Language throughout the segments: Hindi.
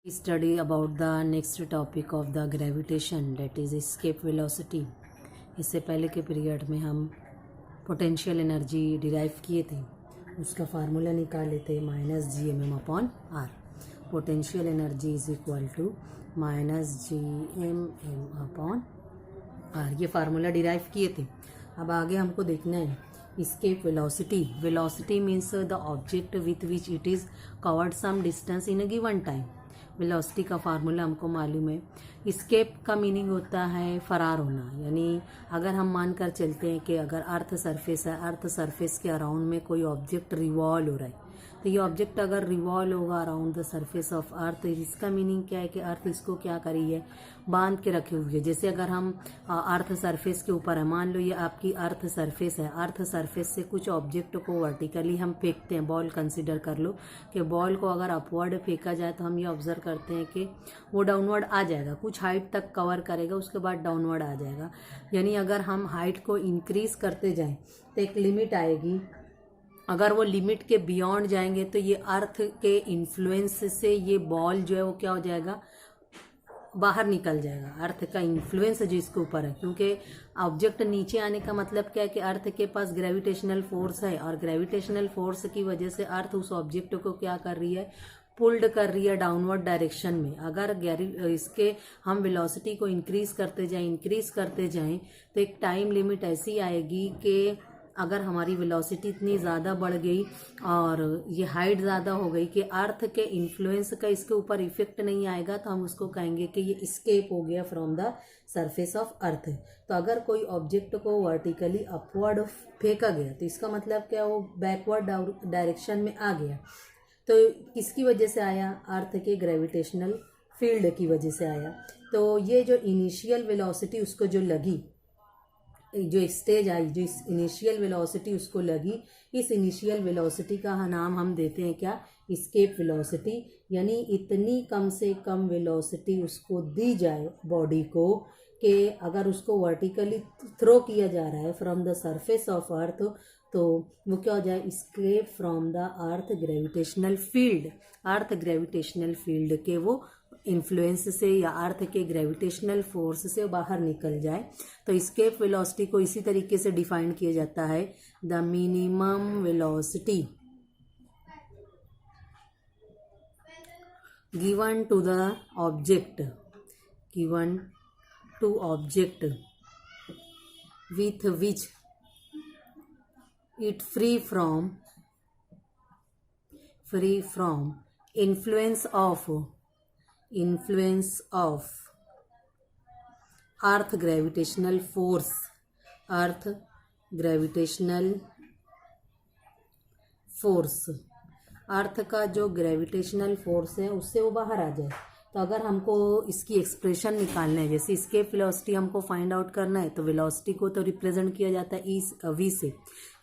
Study about the next topic of the gravitation, that is escape velocity। इससे पहले के पीरियड में हम पोटेंशियल एनर्जी डिराइव किए थे, उसका फार्मूला निकाले थे -gmm/r। Potential energy is equal to -gmm/r, ये फार्मूला डिराइव किए थे। अब आगे हमको देखना है escape velocity। velocity means the object with which it is covered some distance in a given time। Velocity का फार्मूला हमको मालूम है। इस्केप का मीनिंग होता है फरार होना, यानी अगर हम मानकर चलते हैं कि अगर अर्थ सरफेस है, अर्थ सरफेस के अराउंड में कोई ऑब्जेक्ट रिवॉल्व हो रहा है, तो ये ऑब्जेक्ट अगर रिवॉल्व होगा around the surface of earth, तो इसका मीनिंग क्या है कि अर्थ इसको क्या करी है, बांध के रखे हुए है। जैसे अगर हम अर्थ सरफेस के ऊपर है, मान लो ये आपकी अर्थ सरफेस है, अर्थ सरफेस से कुछ ऑब्जेक्ट को वर्टिकली हम फेंकते हैं, बॉल कंसिडर कर लो कि बॉल को अगर अपवर्ड फेंका जाए तो हम ये ऑब्जर्व करते हैं कि वो डाउनवर्ड आ जाएगा, कुछ हाइट तक कवर करेगा, उसके बाद डाउनवर्ड आ जाएगा। यानी अगर हम हाइट को इंक्रीज करते जाएं तो एक लिमिट आएगी, अगर वो लिमिट के बियॉन्ड जाएंगे तो ये अर्थ के इन्फ्लुएंस से ये बॉल जो है वो क्या हो जाएगा, बाहर निकल जाएगा। अर्थ का इन्फ्लुएंस जो इसके ऊपर है, क्योंकि ऑब्जेक्ट नीचे आने का मतलब क्या है कि अर्थ के पास ग्रेविटेशनल फोर्स है, और ग्रेविटेशनल फोर्स की वजह से अर्थ उस ऑब्जेक्ट को क्या कर रही है, पुल्ड कर रही है डाउनवर्ड डायरेक्शन में। अगर इसके हम वेलोसिटी को इंक्रीज करते जाएं तो एक टाइम लिमिट ऐसी आएगी कि अगर हमारी वेलोसिटी इतनी ज़्यादा बढ़ गई और ये हाइट ज़्यादा हो गई कि अर्थ के इन्फ्लुएंस का इसके ऊपर इफेक्ट नहीं आएगा, तो हम उसको कहेंगे कि ये एस्केप हो गया from the surface of earth. तो अगर कोई ऑब्जेक्ट को वर्टिकली अपवर्ड फेंका गया तो इसका मतलब क्या, वो बैकवर्ड डायरेक्शन में आ गया। तो किसकी वजह से आया, अर्थ के ग्रेविटेशनल फील्ड की वजह से आया। तो ये जो इनिशियल वेलोसिटी उसको जो लगी, जो स्टेज आई, जो इनिशियल वेलोसिटी उसको लगी, इस इनिशियल वेलोसिटी का नाम हम देते हैं क्या, एस्केप वेलोसिटी। यानी इतनी कम से कम वेलोसिटी उसको दी जाए बॉडी को कि अगर उसको वर्टिकली थ्रो किया जा रहा है from the surface of earth, तो वो क्या हो जाए, escape from the earth gravitational field. Earth gravitational field के वो इन्फ्लुएंस से या अर्थ के ग्रेविटेशनल फोर्स से बाहर निकल जाए। तो एस्केप वेलोसिटी को इसी तरीके से डिफाइन किया जाता है, the minimum velocity given to the object, given to object with which it free from influence of earth gravitational force, earth का जो ग्रेविटेशनल फोर्स है उससे वो बाहर आ जाए। तो अगर हमको इसकी एक्सप्रेशन निकालना है, जैसे एस्केप वेलोसिटी हमको फाइंड आउट करना है, तो वेलोसिटी को तो रिप्रेजेंट किया जाता है वी से।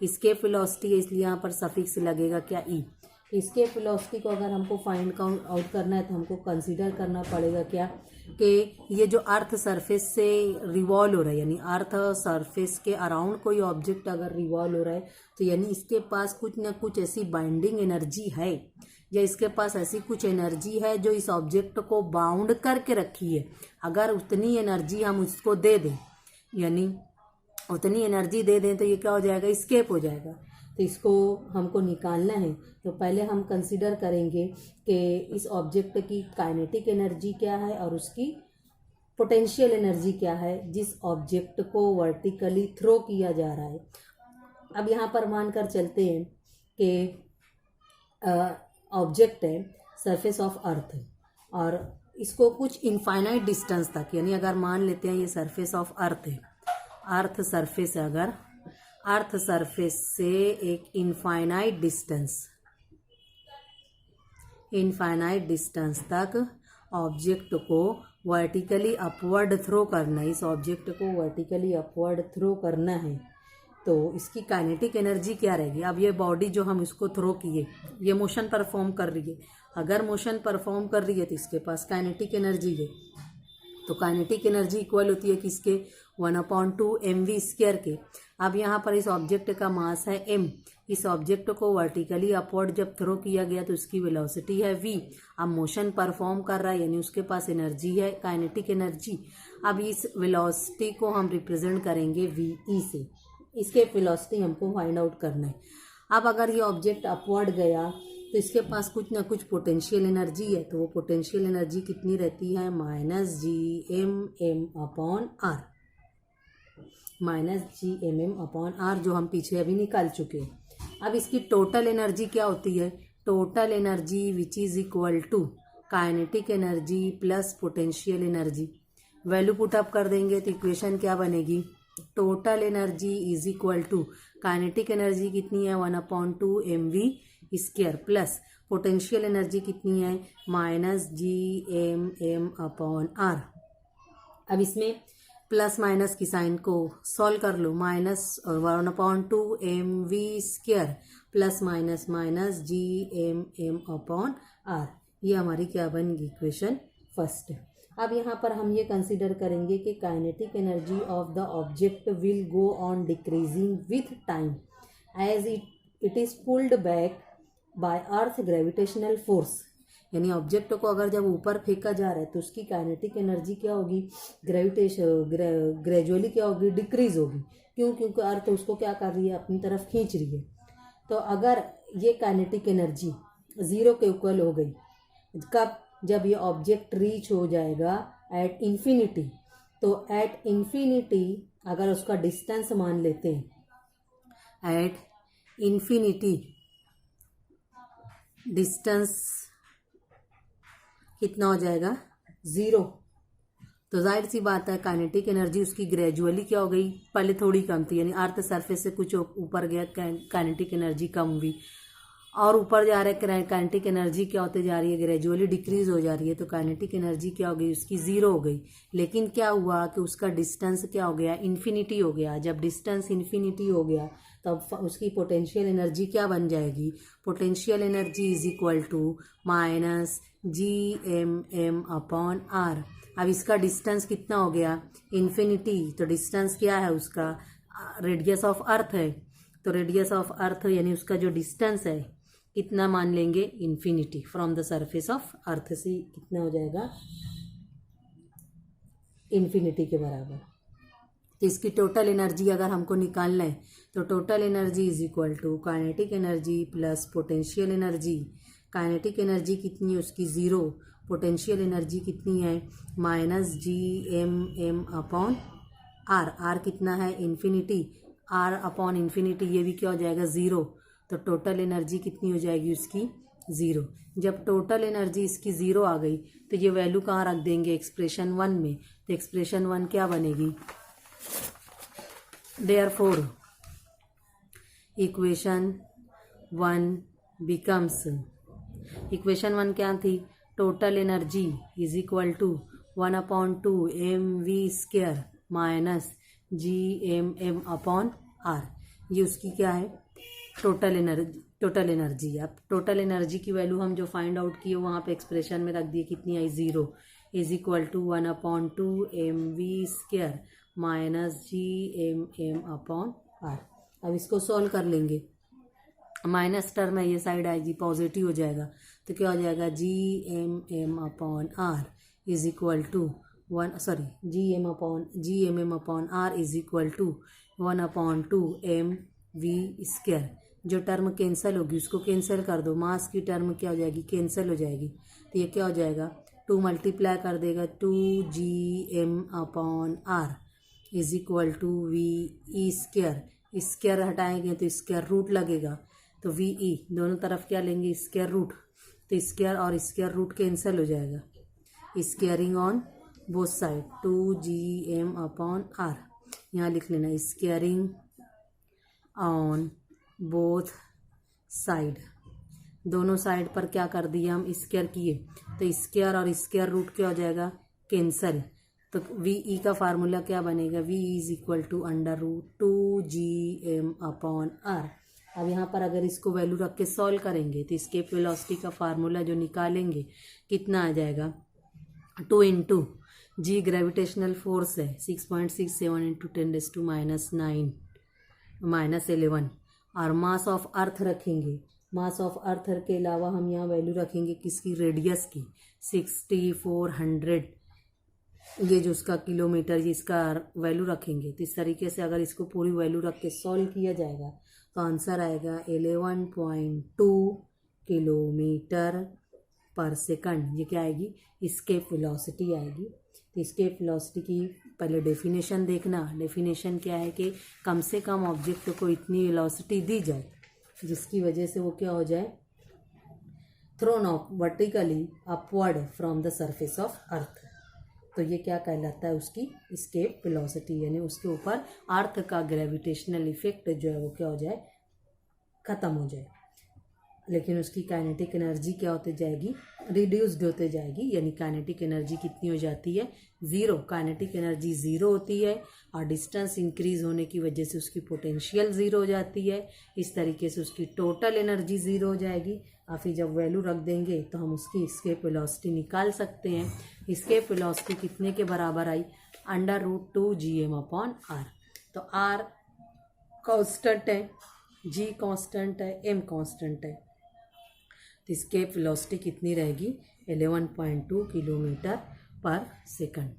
एस्केप वेलोसिटी है इसलिए यहाँ पर सफिक्स लगेगा क्या, ई। एस्केप वेलोसिटी को अगर हमको फाइंड आउट करना है तो हमको कंसीडर करना पड़ेगा क्या, कि ये जो अर्थ सरफेस से रिवॉल्व हो रहा है, यानी अर्थ सरफेस के अराउंड कोई ऑब्जेक्ट अगर रिवॉल्व हो रहा है, तो यानी इसके पास कुछ ना कुछ ऐसी बाइंडिंग एनर्जी है, या इसके पास ऐसी कुछ एनर्जी है जो इस ऑब्जेक्ट को बाउंड करके रखी है। अगर उतनी एनर्जी हम उसको दे दें, यानी उतनी एनर्जी दे दें, तो ये क्या हो जाएगा, एस्केप हो जाएगा। तो इसको हमको निकालना है, तो पहले हम कंसीडर करेंगे कि इस ऑब्जेक्ट की काइनेटिक एनर्जी क्या है और उसकी पोटेंशियल एनर्जी क्या है जिस ऑब्जेक्ट को वर्टिकली थ्रो किया जा रहा है। अब यहाँ पर मानकर चलते हैं कि ऑब्जेक्ट है सरफेस ऑफ अर्थ, और इसको कुछ इनफाइनाइट डिस्टेंस तक, यानी अगर मान लेते हैं ये सरफेस ऑफ अर्थ है, अर्थ सरफेस है, अगर अर्थ सरफेस से एक इनफाइनाइट डिस्टेंस तक ऑब्जेक्ट को वर्टिकली अपवर्ड थ्रो करना है, इस ऑब्जेक्ट को वर्टिकली अपवर्ड थ्रो करना है, तो इसकी काइनेटिक एनर्जी क्या रहेगी। अब ये बॉडी जो हम इसको थ्रो किए, ये मोशन परफॉर्म कर रही है, अगर मोशन परफॉर्म कर रही है तो इसके पास काइनेटिक एनर्जी है। तो काइनेटिक एनर्जी इक्वल होती है किसके, 1/2 mv² के। अब यहाँ पर इस ऑब्जेक्ट का मास है m, इस ऑब्जेक्ट को वर्टिकली अपवर्ड जब थ्रो किया गया तो उसकी वेलोसिटी है v। अब मोशन परफॉर्म कर रहा है यानी उसके पास एनर्जी है, काइनेटिक एनर्जी। अब इस वेलोसिटी को हम रिप्रेजेंट करेंगे ve से। इसके वेलोसिटी हमको फाइंड आउट करना है। अब अगर ये ऑब्जेक्ट अपवर्ड गया तो इसके पास कुछ ना कुछ पोटेंशियल एनर्जी है, तो वो पोटेंशियल एनर्जी कितनी रहती है, -GMM/r, -GMM/r, जो हम पीछे अभी निकाल चुके हैं। अब इसकी टोटल एनर्जी क्या होती है, total energy which is equal to kinetic energy plus potential energy. Value put up कर देंगे तो इक्वेशन क्या बनेगी, total energy is equal to kinetic energy कितनी है 1/2 mv² प्लस पोटेंशियल एनर्जी कितनी है -GMM/r। अब इसमें प्लस माइनस की साइन को सॉल्व कर लो, -1/2 mv² प्लस माइनस -GMM/r। ये हमारी क्या बनेगी, इक्वेशन फर्स्ट। अब यहाँ पर हम ये कंसीडर करेंगे कि kinetic energy of the object will go on decreasing with time as it is pulled back by earth gravitational force. यानी ऑब्जेक्ट को अगर जब ऊपर फेंका जा रहा है तो उसकी काइनेटिक एनर्जी क्या होगी, ग्रेजुअली क्या होगी, डिक्रीज होगी। क्यों, क्योंकि अर्थ उसको क्या कर रही है, अपनी तरफ खींच रही है। तो अगर ये काइनेटिक एनर्जी जीरो के इक्वल हो गई, कब, जब ये ऑब्जेक्ट रीच हो जाएगा एट इन्फिनिटी। तो एट इन्फिनिटी अगर उसका डिस्टेंस मान लेते हैं, एट इन्फिनिटी डिस्टेंस कितना हो जाएगा, जीरो। तो जाहिर सी बात है काइनेटिक एनर्जी उसकी ग्रेजुअली क्या हो गई, पहले थोड़ी कम थी, यानी अर्थ सरफेस से कुछ ऊपर गया, काइनेटिक एनर्जी कम हुई, और ऊपर जा रहा है काइनेटिक एनर्जी क्या होते जा रही है, ग्रेजुअली डिक्रीज हो जा रही है। तो काइनेटिक एनर्जी क्या हो गई, उसकी जीरो हो गई। लेकिन क्या हुआ कि उसका डिस्टेंस क्या हो गया, इन्फिनिटी हो गया। जब डिस्टेंस इन्फिनिटी हो गया तब उसकी पोटेंशियल एनर्जी क्या बन जाएगी, potential energy is equal to -GMM/r। अब इसका डिस्टेंस कितना हो गया, इन्फिनिटी। तो डिस्टेंस क्या है उसका, रेडियस ऑफ अर्थ है। तो रेडियस ऑफ अर्थ यानी उसका जो डिस्टेंस है कितना मान लेंगे, infinity from the surface of अर्थ से कितना हो जाएगा, इन्फिनिटी के बराबर। तो इसकी टोटल एनर्जी अगर हमको निकालना है तो total energy is equal to kinetic energy plus potential energy. Kinetic energy कितनी है उसकी जीरो, पोटेंशियल एनर्जी कितनी है -GMM/r। r कितना है, इन्फिनिटी, r/इन्फिनिटी, ये भी क्या हो जाएगा, जीरो। तो टोटल एनर्जी कितनी हो जाएगी उसकी, जीरो। जब टोटल एनर्जी इसकी जीरो आ गई तो ये वैल्यू कहाँ रख देंगे, एक्सप्रेशन 1 में। तो एक्सप्रेशन 1 क्या बनेगी, देयरफॉर इक्वेशन 1 बिकम्स, इक्वेशन 1 क्या थी, total energy is equal to 1/2 mv² minus GMM/r। ये उसकी क्या है, टोटल एनर्जी। अब टोटल एनर्जी की वैल्यू हम जो फाइंड आउट किए वहाँ पे एक्सप्रेशन में रख दिए, कितनी आई, zero, is equal to 1/2 mv² minus GMM/r। अब इसको सॉल्व कर लेंगे, माइनस टर्म है ये साइड आएगी, पॉजिटिव हो जाएगा। तो क्या हो जाएगा, GMM/r is equal to GMM/r is equal to 1/2 mv²। जो टर्म कैंसिल होगी उसको कैंसिल कर दो, मास की टर्म क्या हो जाएगी, कैंसिल हो जाएगी। तो ये क्या हो जाएगा, 2 मल्टीप्लाई कर देगा 2GM/r is equal to VE²। Square हटाएंगे तो स्क्वायर रूट लगेगा, तो VE दोनों तरफ क्या लेंगे, स्क्वायर रूट। तो स्क्वायर और स्क्वायर रूट कैंसिल हो जाएगा, squaring on both side, 2GM/r। यहाँ लिख लेना, स्क्वायरिंग ऑन बोथ साइड, दोनों साइड पर क्या कर दिया हम, स्क्वायर किए। तो स्क्वायर और स्क्वायर रूट क्या हो जाएगा, कैंसिल। तो VE का फार्मूला क्या बनेगा, VE is equal to √2GM/r। अब यहाँ पर अगर इसको वैल्यू रख के सॉल्व करेंगे तो इसके वेलोसिटी का फार्मूला जो निकालेंगे कितना आ जाएगा, 2 इंटू G ग्रेविटेशनल फोर्स है 6.67 × 10⁻⁹ -11 और मास ऑफ अर्थ रखेंगे। मास ऑफ अर्थ के अलावा हम यहाँ वैल्यू रखेंगे किसकी, रेडियस की 6400, ये जो उसका किलोमीटर इसका वैल्यू रखेंगे। तो इस तरीके से अगर इसको पूरी वैल्यू रख के सॉल्व किया जाएगा तो आंसर आएगा 11.2 किलोमीटर पर सेकंड। ये क्या आएगी, एस्केप वेलोसिटी आएगी। तो एस्केप वेलोसिटी की पहले डेफिनेशन देखना। डेफिनेशन क्या है कि कम से कम ऑब्जेक्ट को इतनी वेलोसिटी दी जाए जिसकी वजह से वो क्या हो जाए, thrown off vertically upward from the surface of earth. तो ये क्या कहलाता है, उसकी एस्केप वेलोसिटी, यानी उसके ऊपर अर्थ का ग्रेविटेशनल इफेक्ट जो है वो क्या हो जाए, ख़त्म हो जाए। लेकिन उसकी काइनेटिक एनर्जी क्या होती जाएगी, रिड्यूस्ड होते जाएगी। यानी काइनेटिक एनर्जी कितनी हो जाती है, ज़ीरो। काइनेटिक एनर्जी ज़ीरो होती है और डिस्टेंस इंक्रीज होने की वजह से उसकी पोटेंशियल ज़ीरो हो जाती है। इस तरीके से उसकी टोटल एनर्जी ज़ीरो हो जाएगी। और फिर जब वैल्यू रख देंगे तो हम उसकी एस्केप वेलोसिटी निकाल सकते हैं। एस्केप वेलोसिटी कितने के बराबर आई, √2 gm/r। तो r कांस्टेंट है, g कांस्टेंट है, m कांस्टेंट है। तो एस्केप वेलोसिटी कितनी रहेगी, 11.2 किलोमीटर पर सेकंड।